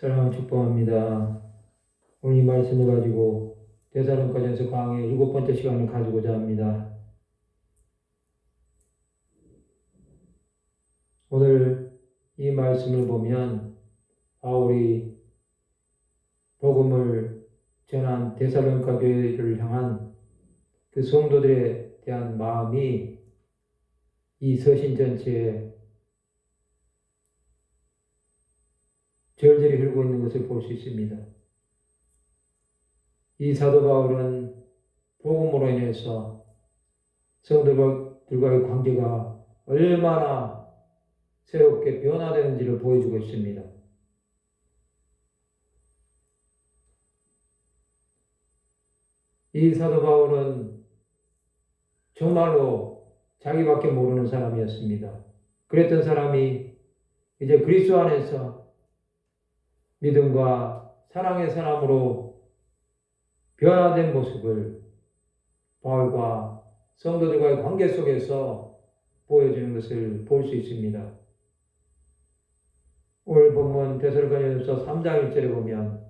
사랑을 축복합니다. 오늘 이 말씀을 가지고 데살로니가전서 강의 7번째 시간을 가지고자 합니다. 오늘 이 말씀을 보면 바울이 복음을 전한 데살로니가 교회를 향한 그 성도들에 대한 마음이 이 서신 전체에 절절히 흐르고 있는 것을 볼 수 있습니다. 이 사도 바울은 복음으로 인해서 성도들과의 관계가 얼마나 새롭게 변화되는지를 보여주고 있습니다. 이 사도 바울은 정말로 자기밖에 모르는 사람이었습니다. 그랬던 사람이 이제 그리스도 안에서 믿음과 사랑의 사람으로 변화된 모습을 바울과 성도들과의 관계 속에서 보여주는 것을 볼 수 있습니다. 오늘 본문 데살로니가전서 3장 1절에 보면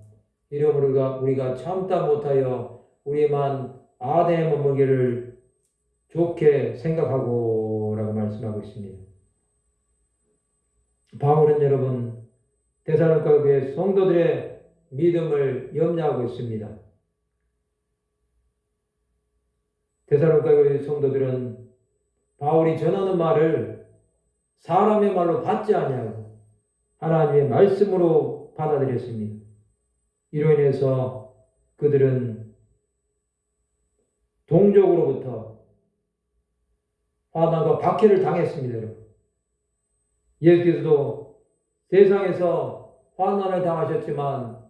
이러므로 우리가 참다 못하여 우리만 아덴에 머물기를 좋게 생각하고 라고 말씀하고 있습니다. 바울은 여러분 데살로니가 교회 성도들의 믿음을 염려하고 있습니다. 데살로니가 교회 성도들은 바울이 전하는 말을 사람의 말로 받지 아니하고 하나님의 말씀으로 받아들였습니다. 이로 인해서 그들은 동족으로부터 화난과 박해를 당했습니다. 여러분. 예수께서도 세상에서 환난을 당하셨지만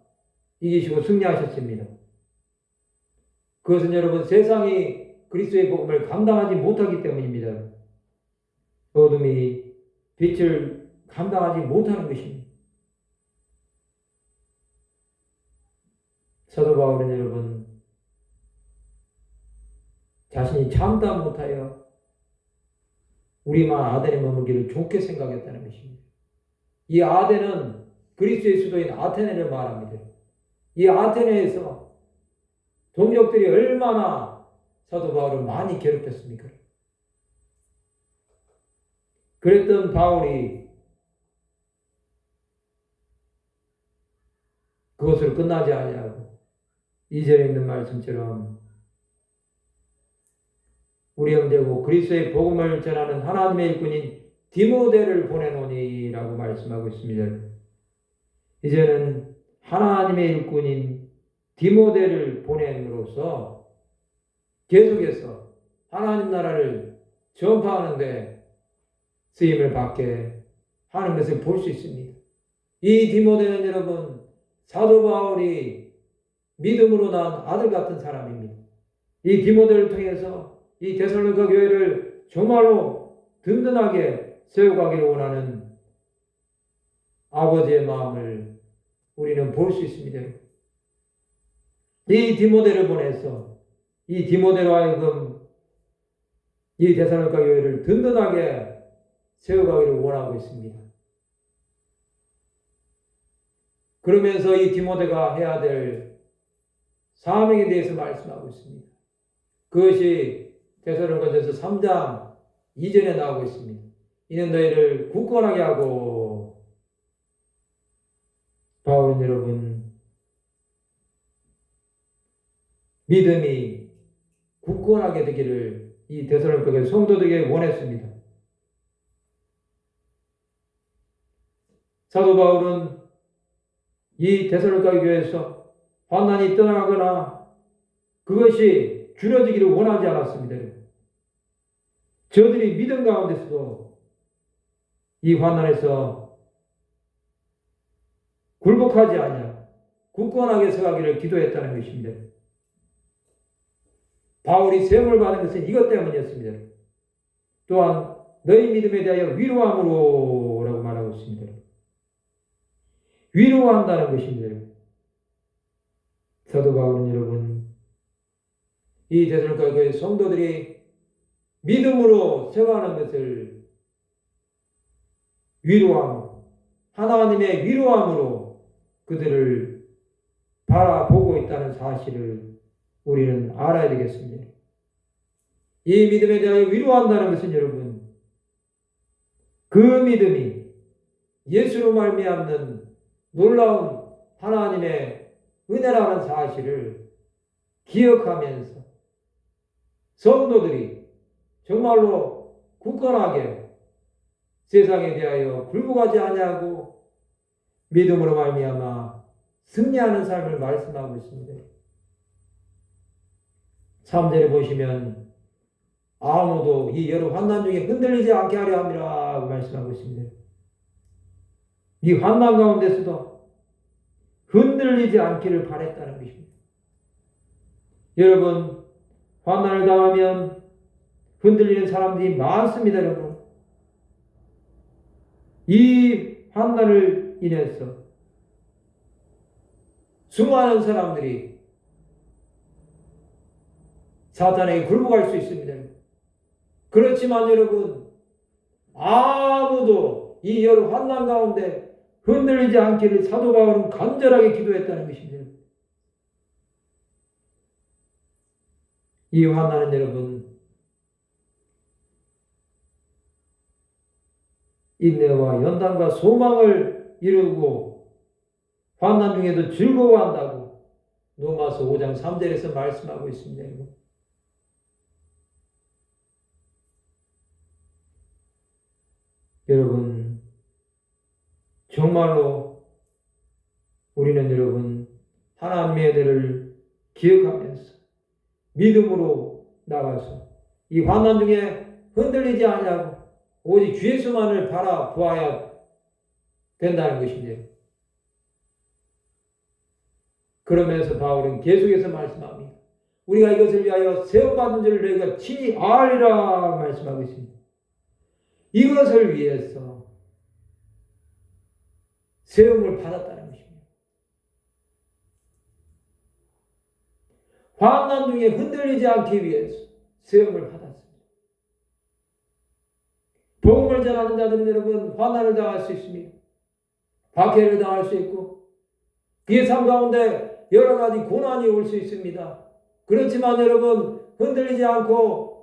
이기시고 승리하셨습니다. 그것은 여러분 세상이 그리스도의 복음을 감당하지 못하기 때문입니다. 어둠이 빛을 감당하지 못하는 것입니다. 사도 바울은 여러분 자신이 참다 못하여 우리만 아덴에 머물기를 좋게 생각했다는 것입니다. 이 아덴은 그리스도의 수도인 아테네를 말합니다. 이 아테네에서 동족들이 얼마나 사도 바울을 많이 괴롭혔습니까? 그랬던 바울이 그것으로 끝나지 아니하고 2절에 있는 말씀처럼 우리 형제고 그리스도의 복음을 전하는 하나님의 일꾼인 디모데를 보내노니라고 말씀하고 있습니다. 이제는 하나님의 일꾼인 디모데를 보냄으로써 계속해서 하나님 나라를 전파하는데 쓰임을 받게 하는 것을 볼 수 있습니다. 이 디모데는 여러분 사도 바울이 믿음으로 낳은 아들 같은 사람입니다. 이 디모데를 통해서 이 데살로니가 교회를 정말로 든든하게 세워가기를 원하는 아버지의 마음을 우리는 볼 수 있습니다. 이 디모데를 보내서 이 디모데로 하여금 이 데살로니가 교회를 든든하게 세워가기를 원하고 있습니다. 그러면서 이 디모데가 해야 될 사명에 대해서 말씀하고 있습니다. 그것이 데살로니가전서 3장 2절에 나오고 있습니다. 이는 너희를 굳건하게 하고 바울은 여러분 믿음이 굳건하게 되기를 이 데살로니가 성도들에게 원했습니다. 사도 바울은 이 데살로니가 교회에서 환난이 떠나거나 그것이 줄어들기를 원하지 않았습니다. 저들이 믿음 가운데서도 이 환난에서 굴복하지 아니하고 굳건하게 서가기를 기도했다는 것입니다. 바울이 세움을 받은 것은 이것 때문이었습니다. 또한 너희 믿음에 대하여 위로함으로 라고 말하고 있습니다. 위로한다는 것입니다. 사도 바울은 여러분 이 데살로니가 교회 성도들이 믿음으로 세워가는 것을 위로함, 하나님의 위로함으로 그들을 바라보고 있다는 사실을 우리는 알아야 되겠습니다. 이 믿음에 대하여 위로한다는 것은 여러분, 그 믿음이 예수로 말미암는 놀라운 하나님의 은혜라는 사실을 기억하면서 성도들이 정말로 굳건하게 세상에 대하여 굴복하지 아니하고 믿음으로 말미암아 승리하는 삶을 말씀하고 있습니다. 3절에 보시면 아무도 이 여러 환난 중에 흔들리지 않게 하려 함이라 말씀하고 있습니다. 이 환난 가운데서도 흔들리지 않기를 바랬다는 것입니다. 여러분, 환난을 당하면 흔들리는 사람들이 많습니다, 여러분. 이 환난을 인해서 수많은 사람들이 사탄에게 굴복할 수 있습니다. 그렇지만 여러분, 아무도 이 여러 환난 가운데 흔들리지 않기를 사도 바울은 간절하게 기도했다는 것입니다. 이 환난은 여러분, 인내와 연단과 소망을 이루고 환난 중에도 즐거워한다고 로마서 5장 3절에서 말씀하고 있습니다. 여러분, 정말로 우리는 여러분 하나님의 은혜를 기억하면서 믿음으로 나가서 이 환난 중에 흔들리지 아니하고 오직 주 예수만을 바라보아야 된다는 것입니다. 그러면서 바울은 계속해서 말씀합니다. 우리가 이것을 위하여 세움받는 줄을 너희가 친히 알리라 말씀하고 있습니다. 이것을 위해서 세움을 받았다는 것입니다. 환난 중에 흔들리지 않기 위해서 세움을 받았습니다. 복음을 전하는 자들은 여러분 환난을 당할 수 있습니다. 박해를 당할 수 있고 그의 삶 가운데 여러 가지 고난이 올 수 있습니다. 그렇지만 여러분 흔들리지 않고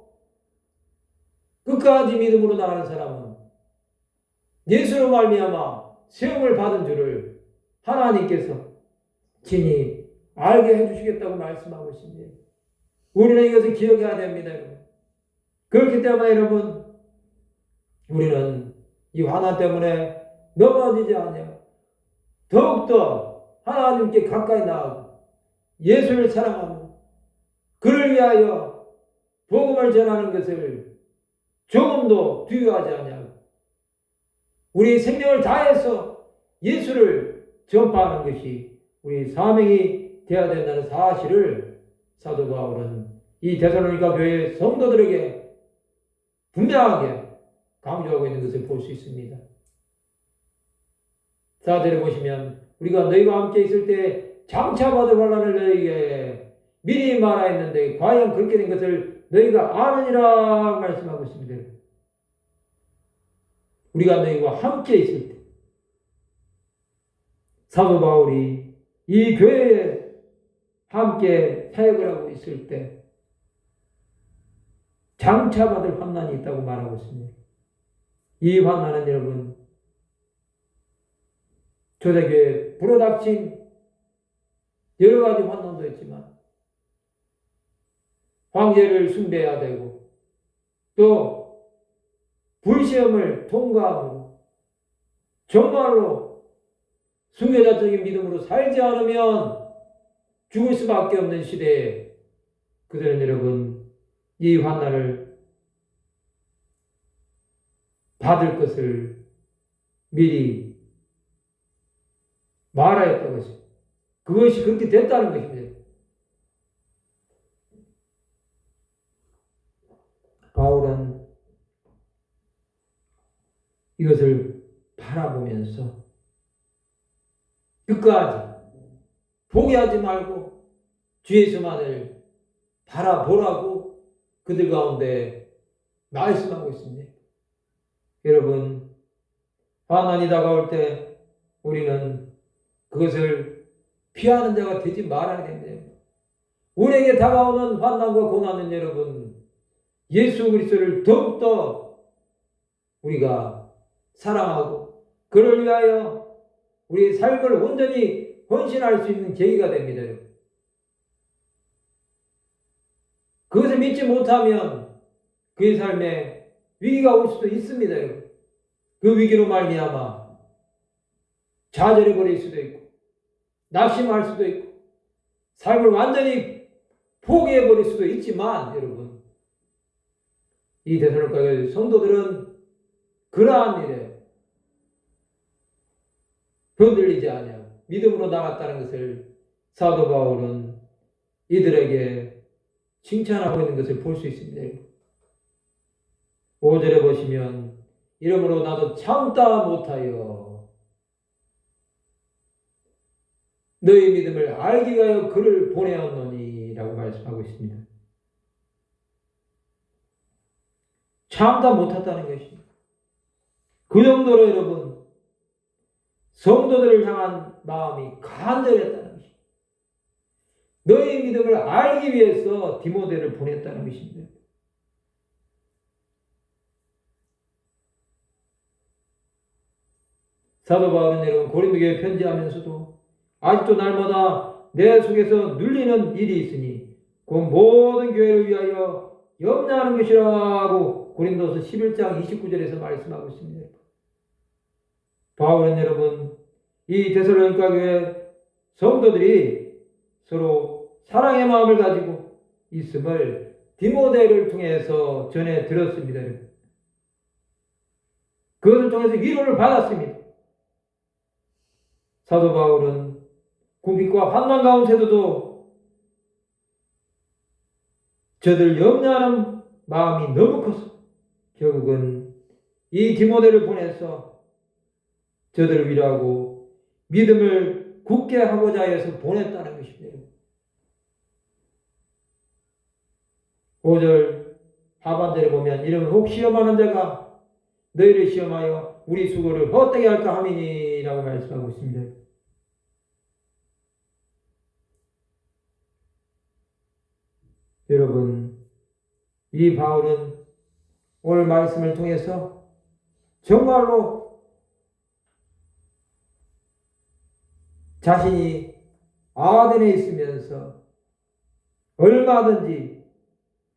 끝까지 믿음으로 나가는 사람은 예수로 말미암아 세움을 받은 줄을 하나님께서 친히 알게 해주시겠다고 말씀하고 있습니다. 우리는 이것을 기억해야 됩니다. 여러분. 그렇기 때문에 여러분 우리는 이 환난 때문에 넘어지지 않아요. 더욱더 하나님께 가까이 나아가고 예수를 사랑하고 그를 위하여 복음을 전하는 것을 조금도 두려워하지 않냐고 우리 생명을 다해서 예수를 전파하는 것이 우리 사명이 되어야 된다는 사실을 사도 바울은 이 데살로니가 교회 성도들에게 분명하게 강조하고 있는 것을 볼 수 있습니다. 4절에 보시면 우리가 너희와 함께 있을 때 장차 받을 환난을 너희에게 미리 말하였는데 과연 그렇게 된 것을 너희가 아느니라 말씀하고 있습니다. 우리가 너희와 함께 있을 때 사도 바울이 이 교회에 함께 사역을 하고 있을 때 장차 받을 환난이 있다고 말하고 있습니다. 이 환난은 여러분 초대교회에 불어닥친 여러 가지 환난도 있지만 황제를 숭배해야 되고 또 불시험을 통과하고 정말로 순교자적인 믿음으로 살지 않으면 죽을 수밖에 없는 시대에 그들은 여러분 이 환난을 받을 것을 미리 말하였다고 했습니다. 그것이 그렇게 됐다는 것입니다. 바울은 이것을 바라보면서 끝까지 포기하지 말고 주 예수만을 바라보라고 그들 가운데 말씀하고 있습니다. 여러분, 환난이 다가올 때 우리는 그것을 피하는 자가 되지 말아야 됩니다. 우리에게 다가오는 환난과 고난은 여러분, 예수 그리스도를 더욱더 우리가 사랑하고 그를 위하여 우리의 삶을 온전히 헌신할 수 있는 계기가 됩니다. 그것을 믿지 못하면 그의 삶에 위기가 올 수도 있습니다. 그 위기로 말미암아 좌절해 버릴 수도 있고 낙심할 수도 있고 삶을 완전히 포기해 버릴 수도 있지만 여러분, 이 데살로니가 성도들은 그러한 일에 흔들리지 아니하고 믿음으로 나갔다는 것을 사도 바울은 이들에게 칭찬하고 있는 것을 볼 수 있습니다. 5절에 보시면 이러므로 나도 참다 못하여 너희 믿음을 알기 위하여 그를 보내었노니 라고 말씀하고 있습니다. 참다 못했다는 것입니다. 그 정도로 여러분 성도들을 향한 마음이 간절했다는 것입니다. 너희 믿음을 알기 위해서 디모데를 보냈다는 것입니다. 사도 바울은 여러분 고린도교에 편지하면서도 아직도 날마다 내 속에서 눌리는 일이 있으니 그 모든 교회를 위하여 염려하는 것이라고 고린도서 11장 29절에서 말씀하고 있습니다. 바울은 여러분 이 데살로니가 교회 성도들이 서로 사랑의 마음을 가지고 있음을 디모데를 통해서 전해 들었습니다. 그것을 통해서 위로를 받았습니다. 사도 바울은 궁핍과 환난 가운데서도 저들 염려하는 마음이 너무 커서 결국은 이 디모데를 보내서 저들을 위로하고 믿음을 굳게 하고자 해서 보냈다는 것입니다. 5절 하반절에 보면 이러면 혹 시험하는 자가 너희를 시험하여 우리 수고를 헛되게 할까 함이니 라고 말씀하고 있습니다. 여러분, 이 바울은 오늘 말씀을 통해서 정말로 자신이 아덴에 있으면서 얼마든지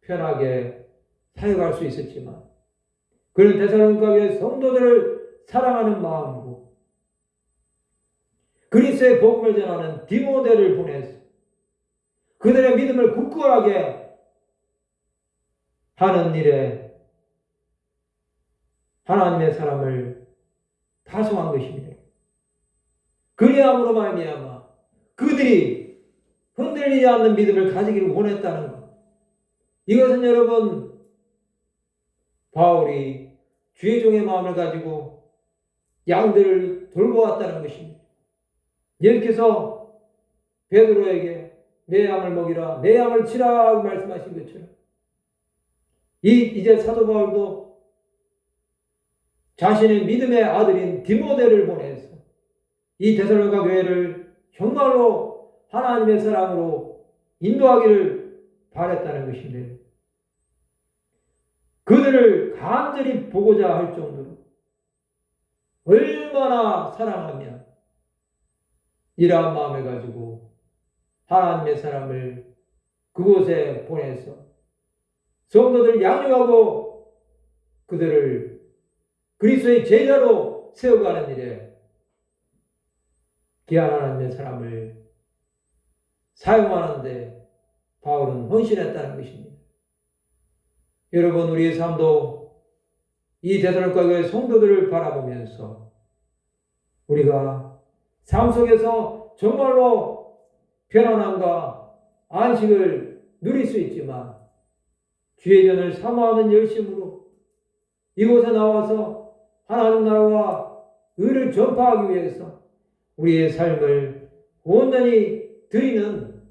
편하게 사역할 수 있었지만 그는 데살로니가 교회 성도들을 사랑하는 마음으로 그리스도의 복음을 전하는 디모데를 보내서 그들의 믿음을 굳건하게 하는 일에 하나님의 사람을 파송한 것입니다. 그리함으로 말미암아 그들이 흔들리지 않는 믿음을 가지기를 원했다는 것. 이것은 여러분 바울이 주의 종의 마음을 가지고 양들을 돌보았다는 것입니다. 예수께서 베드로에게 내 양을 먹이라, 내 양을 치라고 말씀하신 것처럼 이제 사도 바울도 자신의 믿음의 아들인 디모데를 보내서 이 데살로니가 교회를 정말로 하나님의 사랑으로 인도하기를 바랬다는 것인데 그들을 간절히 보고자 할 정도로 얼마나 사랑하면 이러한 마음을 가지고 하나님의 사람을 그곳에 보내서 성도들을 양육하고 그들을 그리스도의 제자로 세워가는 일에 귀한 하나님의 사람을 사용하는데 바울은 헌신했다는 것입니다. 여러분, 우리의 삶도 이 데살로니가 교회 성도들을 바라보면서 우리가 삶 속에서 정말로 편안함과 안식을 누릴 수 있지만 주의 전을 사모하는 열심으로 이곳에 나와서 하나님 나라와 의를 전파하기 위해서 우리의 삶을 온전히 드리는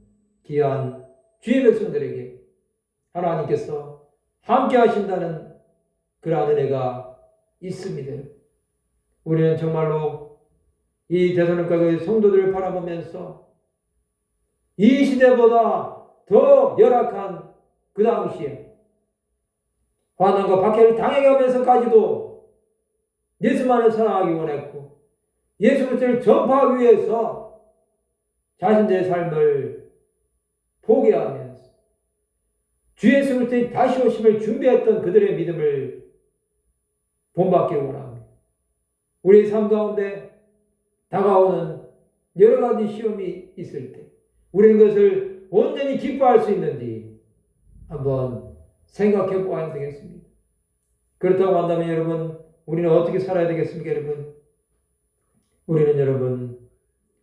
귀한 주의 백성들에게 하나님께서 함께 하신다는 그러한 은혜가 있습니다. 우리는 정말로 이 데살로니가 교회 성도들을 바라보면서 이 시대보다 더 열악한 그 당시에 환난과 박해를 당해가면서까지도 예수만을 사랑하기 원했고 예수 그리스도를 전파하기 위해서 자신들의 삶을 포기하면서 주 예수 그리스도의 다시 오심을 준비했던 그들의 믿음을 본받기를 원합니다. 우리의 삶 가운데 다가오는 여러 가지 시험이 있을 때 우리는 그것을 온전히 기뻐할 수 있는지 한번 생각해 보아야 되겠습니다. 그렇다고 한다면 여러분, 우리는 어떻게 살아야 되겠습니까, 여러분? 우리는 여러분,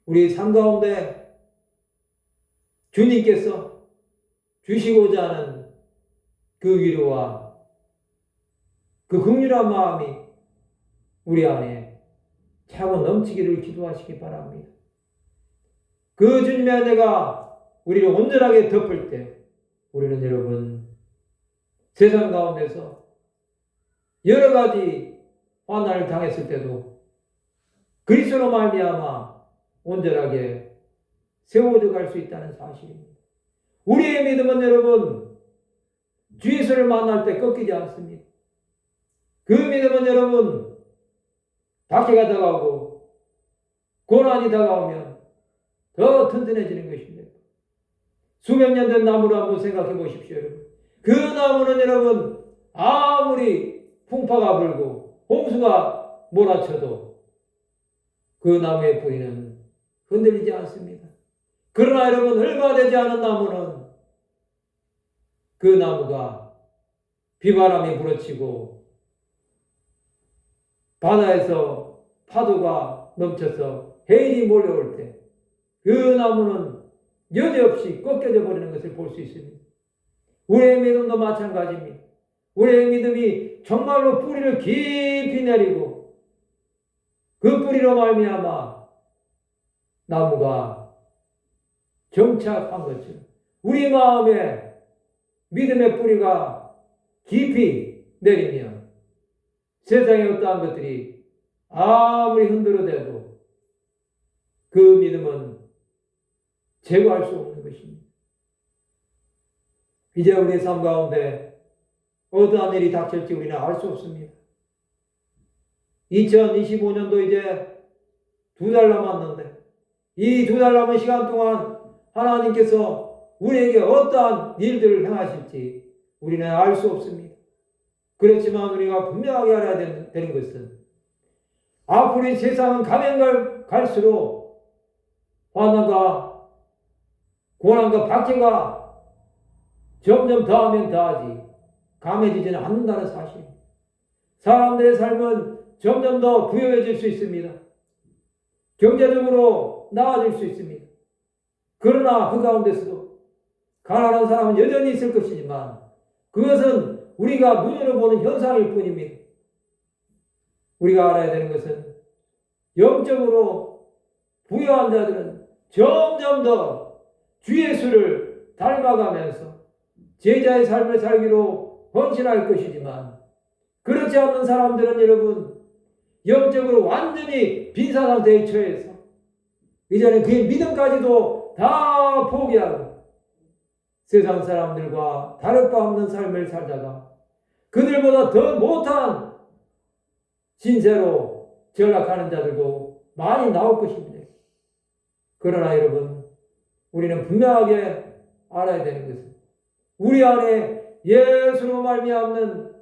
우리 삶 가운데 주님께서 주시고자 하는 그 위로와 그 긍휼한 마음이 우리 안에 차고 넘치기를 기도하시기 바랍니다. 그 주님의 은혜가 우리를 온전하게 덮을 때 우리는 여러분 세상 가운데서 여러 가지 환난을 당했을 때도 그리스도로 말미암아 온전하게 세워져 갈 수 있다는 사실입니다. 우리의 믿음은 여러분 주 예수를 만날 때 꺾이지 않습니다. 그 믿음은 여러분 박해가 다가오고 고난이 다가오면 더 튼튼해지는 것입니다. 수백 년 된 나무를 한번 생각해 보십시오, 여러분. 그 나무는 여러분 아무리 풍파가 불고 홍수가 몰아쳐도 그 나무의 뿌리는 흔들리지 않습니다. 그러나 여러분 얼마 되지 않은 나무는 그 나무가 비바람이 불어치고 바다에서 파도가 넘쳐서 해일이 몰려올 때 그 나무는 여지없이 꺾여져 버리는 것을 볼 수 있습니다. 우리의 믿음도 마찬가지입니다. 우리의 믿음이 정말로 뿌리를 깊이 내리고 그 뿌리로 말미암아 나무가 정착한 것처럼 우리 마음에 믿음의 뿌리가 깊이 내리면 세상의 어떠한 것들이 아무리 흔들어대도 그 믿음은 제거할 수 없는 것입니다. 이제 우리의 삶 가운데 어떠한 일이 닥칠지 우리는 알 수 없습니다. 2025년도 이제 2달 남았는데 이 2달 남은 시간 동안 하나님께서 우리에게 어떠한 일들을 행하실지 우리는 알 수 없습니다. 그렇지만 우리가 분명하게 알아야 되는 것은 앞으로 이 세상은 가면 갈수록 환난과 고난과 박해가 점점 더하면 더하지 감해지지는 않는다는 사실. 사람들의 삶은 점점 더 부유해질 수 있습니다. 경제적으로 나아질 수 있습니다. 그러나 그 가운데서도 가난한 사람은 여전히 있을 것이지만 그것은 우리가 눈으로 보는 현상일 뿐입니다. 우리가 알아야 되는 것은 영적으로 부유한 자들은 점점 더 주 예수를 닮아가면서 제자의 삶을 살기로 헌신할 것이지만 그렇지 않는 사람들은 여러분 영적으로 완전히 빈사 상태에 처해서 이제는 그의 믿음까지도 다 포기하고 세상 사람들과 다를 바 없는 삶을 살다가 그들보다 더 못한 신세로 전락하는 자들도 많이 나올 것입니다. 그러나 여러분 우리는 분명하게 알아야 되는 것은 우리 안에 예수로 말미암는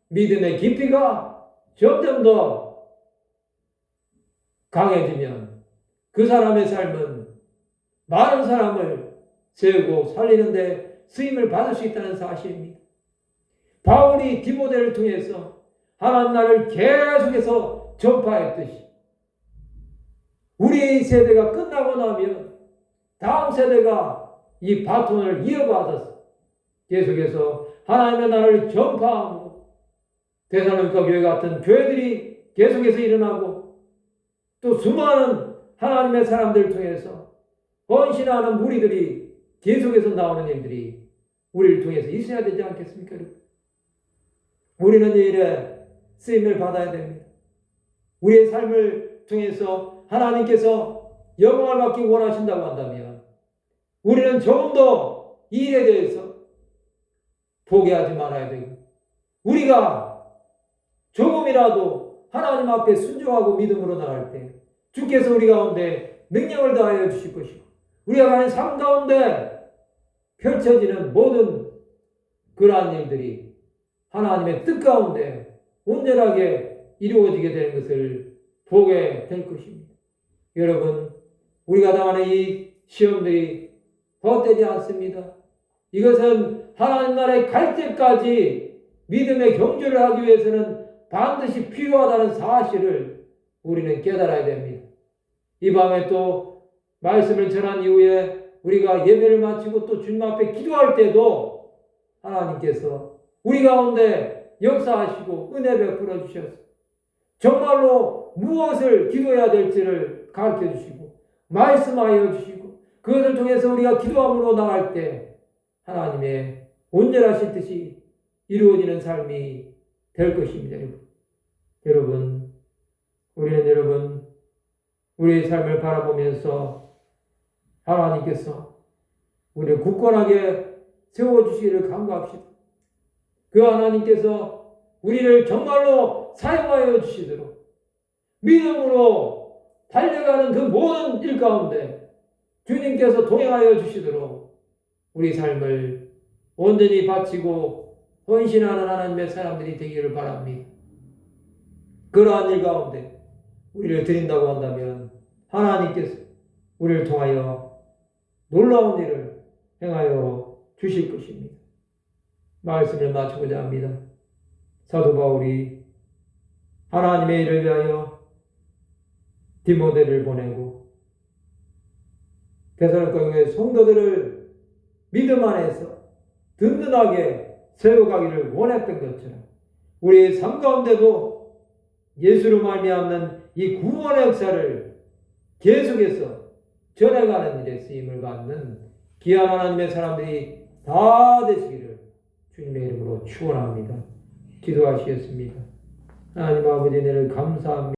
믿음의 깊이가 점점 더 강해지면 그 사람의 삶은 많은 사람을 세우고 살리는 데 쓰임을 받을 수 있다는 사실입니다. 바울이 디모데를 통해서 하나님 나라를 계속해서 전파했듯이 우리 세대가 끝나고 나면 다음 세대가 이 바톤을 이어받아서 계속해서 하나님의 나라를 전파하고 데살로니가 교회 같은 교회들이 계속해서 일어나고 또 수많은 하나님의 사람들을 통해서 헌신하는 무리들이 계속해서 나오는 일들이 우리를 통해서 있어야 되지 않겠습니까? 우리는 이 일에 쓰임을 받아야 됩니다. 우리의 삶을 통해서 하나님께서 영광을 받기 원하신다고 한다면 우리는 조금 더 이 일에 대해서 포기하지 말아야 되고, 우리가 조금이라도 하나님 앞에 순종하고 믿음으로 나갈 때 주께서 우리 가운데 능력을 더하여 주실 것이고, 우리가 가는 삶 가운데 펼쳐지는 모든 그러한 일들이 하나님의 뜻 가운데 온전하게 이루어지게 되는 것을 보게 될 것입니다. 여러분, 우리가 당하는 이 시험들이 헛되지 않습니다. 이것은 하나님 나라에 갈 때까지 믿음의 경주를 하기 위해서는 반드시 필요하다는 사실을 우리는 깨달아야 됩니다. 이 밤에 또 말씀을 전한 이후에 우리가 예배를 마치고 또 주님 앞에 기도할 때도 하나님께서 우리 가운데 역사하시고 은혜 베풀어 주셔서 정말로 무엇을 기도해야 될지를 가르쳐 주시고 말씀하여 주시고, 그것을 통해서 우리가 기도함으로 나갈 때 하나님의 온전하신 뜻이 이루어지는 삶이 될 것입니다. 여러분, 우리는 우리의 삶을 바라보면서 하나님께서 우리를 굳건하게 세워주시기를 간구합시다. 그 하나님께서 우리를 정말로 사용하여 주시도록 믿음으로 달려가는 그 모든 일 가운데 주님께서 동행하여 주시도록 우리 삶을 온전히 바치고 헌신하는 하나님의 사람들이 되기를 바랍니다. 그러한 일 가운데 우리를 드린다고 한다면 하나님께서 우리를 통하여 놀라운 일을 행하여 주실 것입니다. 말씀을 마치고자 합니다. 사도 바울이 하나님의 일을 위하여 디모데를 보내고 데살로니가 교회 성도들을 믿음 안에서 든든하게 세워가기를 원했던 것처럼 우리의 삶 가운데도 예수로 말미암는 이 구원의 역사를 계속해서 전해가는 일에 쓰임을 받는 귀한 하나님의 사람들이 다 되시기를 주님의 이름으로 축원합니다. 기도하시겠습니다. 하나님 아버지, 은혜를 감사합니다.